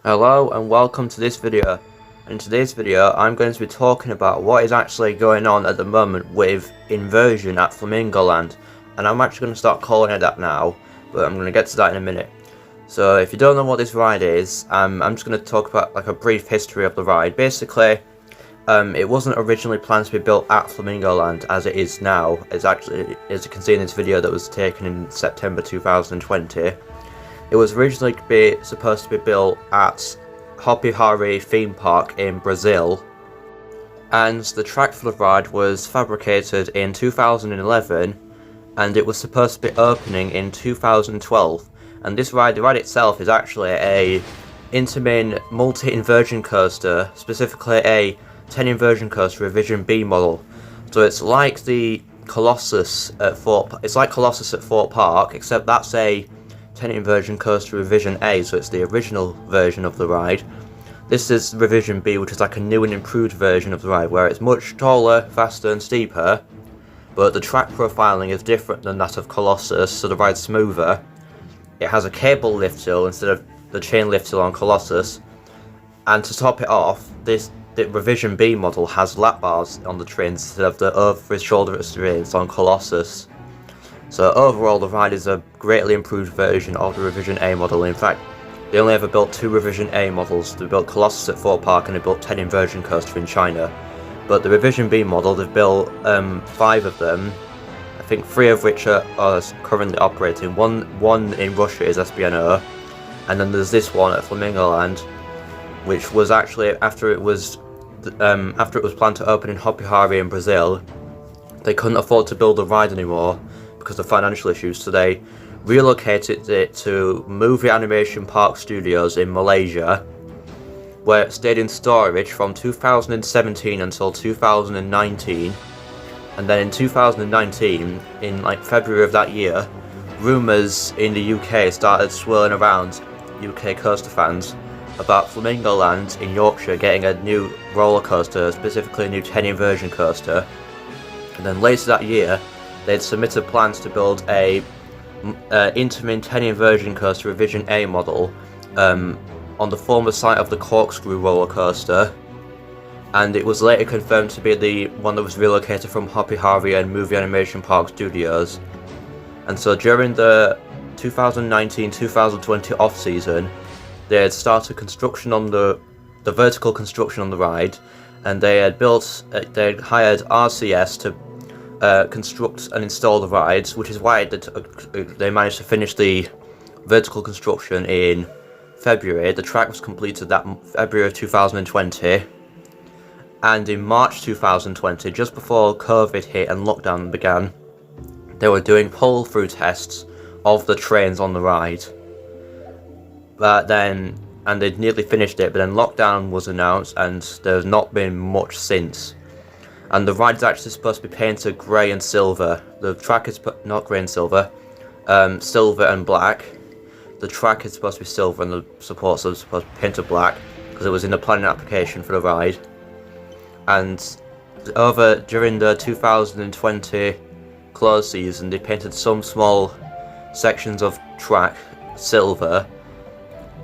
Hello and welcome to this video. In today's video I'm going to be talking about what is actually going on at the moment with Inversion at Flamingo Land, and I'm actually going to start calling it that now, but I'm going to get to that in a minute. So if you don't know what this ride is, I'm just going to talk about like a brief history of the ride. Basically, it wasn't originally planned to be built at Flamingo Land as it is now. It's actually, as you can see in this video that was taken in September 2020, it was originally supposed to be built at Hopi Hari theme park in Brazil, and the track for the ride was fabricated in 2011 and it was supposed to be opening in 2012. And the ride itself is actually a Intamin multi-inversion coaster, specifically a 10 inversion coaster revision B model. So it's like the Colossus at Fort Park, except that's a 10 inversion coaster revision A, so it's the original version of the ride. This is revision B, which is like a new and improved version of the ride, where it's much taller, faster and steeper, but the track profiling is different than that of Colossus, so the ride's smoother. It has a cable lift hill instead of the chain lift hill on Colossus, and to top it off, the revision B model has lap bars on the trains instead of the over his shoulder restraints on Colossus. So overall the ride is a greatly improved version of the revision A model. In fact, they only ever built two revision A models. They built Colossus at Fort Park and they built 10 inversion coaster in China. But the revision B model, they've built 5 of them. I think 3 of which are currently operating. One in Russia is SBNO, and then there's this one at Flamingo Land, which was actually after it was planned to open in Hopi Hari in Brazil. They couldn't afford to build the ride anymore because of financial issues, so they relocated it to Movie Animation Park Studios in Malaysia, where it stayed in storage from 2017 until 2019. And then in 2019, in like February of that year, rumours in the UK started swirling around UK coaster fans about Flamingo Land in Yorkshire getting a new roller coaster, specifically a new 10 inversion coaster. And then later that year, they'd submitted plans to build a Intamin 10 inversion coaster revision A model on the former site of the Corkscrew roller coaster, and it was later confirmed to be the one that was relocated from Hopi Hari and Movie Animation Park Studios. And so during the 2019-2020 off-season, they had started construction on the vertical construction on the ride, and they had hired RCS to construct and install the rides, which is why they managed to finish the vertical construction in February. The track was completed that February of 2020, and in March 2020, just before COVID hit and lockdown began, they were doing pull-through tests of the trains on the ride. And they'd nearly finished it, but then lockdown was announced and there's not been much since. And the ride is actually supposed to be painted grey and silver. The track is not grey and silver, silver and black. The track is supposed to be silver and the supports are supposed to be painted black because it was in the planning application for the ride. And during the 2020 close season, they painted some small sections of track silver,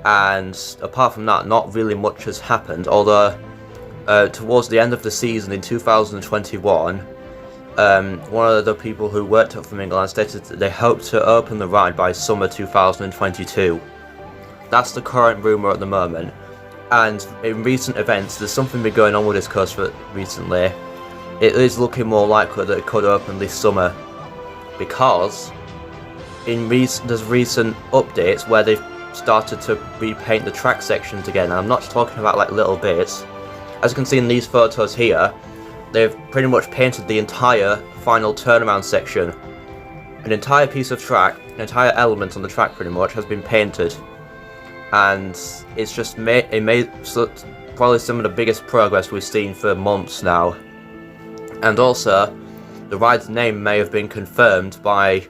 and apart from that, not really much has happened. Although towards the end of the season in 2021, one of the people who worked at Flamingo Land stated that they hope to open the ride by summer 2022. That's the current rumour at the moment. And in recent events, there's something been going on with this coaster recently. It is looking more likely that it could open this summer, because there's recent updates where they've started to repaint the track sections again. And I'm not talking about like little bits. As you can see in these photos here, they've pretty much painted the entire final turnaround section. An entire piece of track, an entire element on the track pretty much has been painted. And it's just made probably some of the biggest progress we've seen for months now. And also, the ride's name may have been confirmed by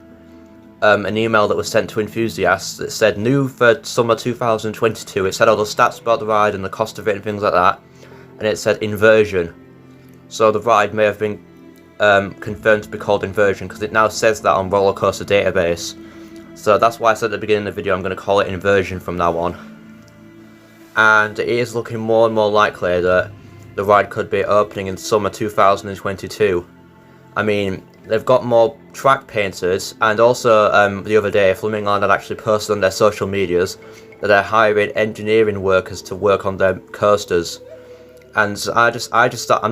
an email that was sent to enthusiasts that said new for summer 2022. It said all the stats about the ride and the cost of it and things like that, and it said Inversion. So the ride may have been confirmed to be called Inversion because it now says that on Roller Coaster Database. So that's why I said at the beginning of the video I'm going to call it Inversion from now on. and it is looking more and more likely that the ride could be opening in summer 2022. I mean, they've got more track painters, and also the other day Flamingo Land had actually posted on their social medias that they're hiring engineering workers to work on their coasters. And I'm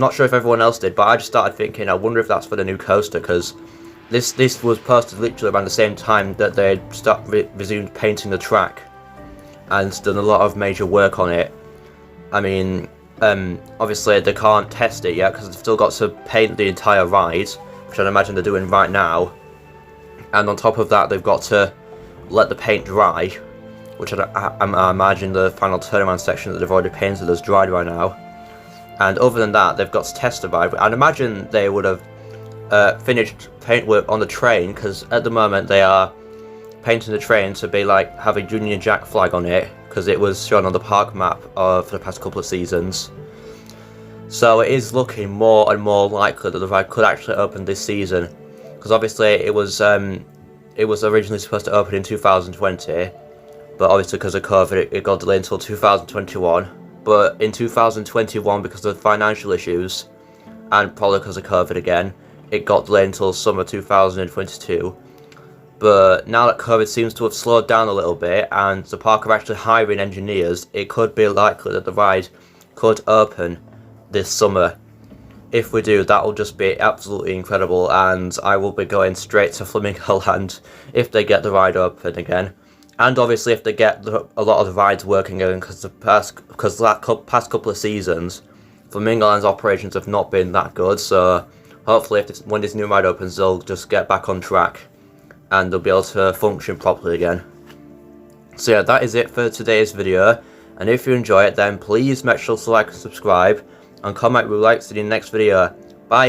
not sure if everyone else did, but I just started thinking, I wonder if that's for the new coaster, because this was posted literally around the same time that they resumed painting the track and done a lot of major work on it. I mean, obviously they can't test it yet because they've still got to paint the entire ride, which I'd imagine they're doing right now. And on top of that, they've got to let the paint dry, which I imagine the final turnaround section that they've already painted has dried right now. And other than that, they've got to test the ride. I'd imagine they would have finished paint work on the train, because at the moment they are painting the train to be like have a Union Jack flag on it, because it was shown on the park map for the past couple of seasons. So it is looking more and more likely that the ride could actually open this season, because obviously it was originally supposed to open in 2020, but obviously because of COVID it got delayed until 2021. But in 2021, because of financial issues and probably because of COVID again, it got delayed until summer 2022. But now that COVID seems to have slowed down a little bit and the park are actually hiring engineers, it could be likely that the ride could open this summer. If we do, that will just be absolutely incredible, and I will be going straight to Flamingo Land if they get the ride open again. And obviously if they get a lot of the rides working again, because the past couple of seasons, Flamingo Land's operations have not been that good, so hopefully when this new ride opens, they'll just get back on track and they'll be able to function properly again. So yeah, that is it for today's video, and if you enjoy it, then please make sure to like and subscribe, and comment with likes in the next video. Bye!